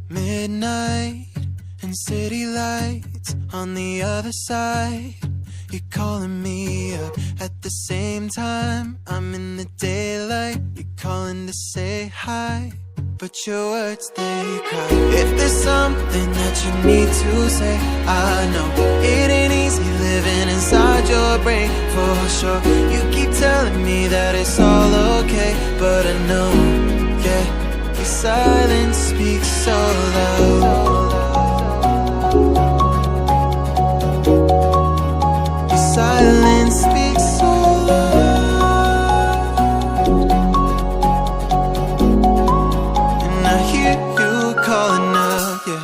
Midnight and city lights on the other side. You're calling me up at the same time. I'm in the daylight. You're calling to say hi, but your words, they cry. If there's something that you need to say, I know it ain't easy living inside your brain, for sure. You keep telling me that it's all okay, but I know, yeah, your silence speaks so loud. Your silence speaks so loud, and I hear you calling up, yeah.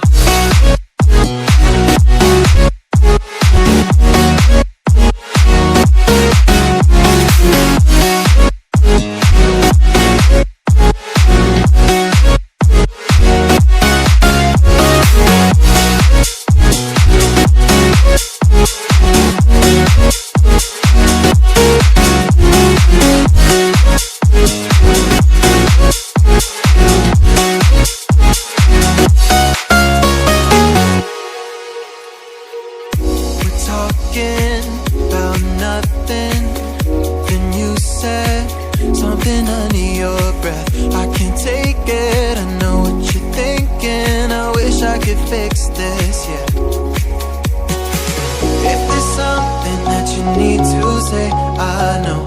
Talking about nothing, then you said something under your breath. I can't take it, I know what you're thinking. I wish I could fix this, yeah. If there's something that you need to say, I know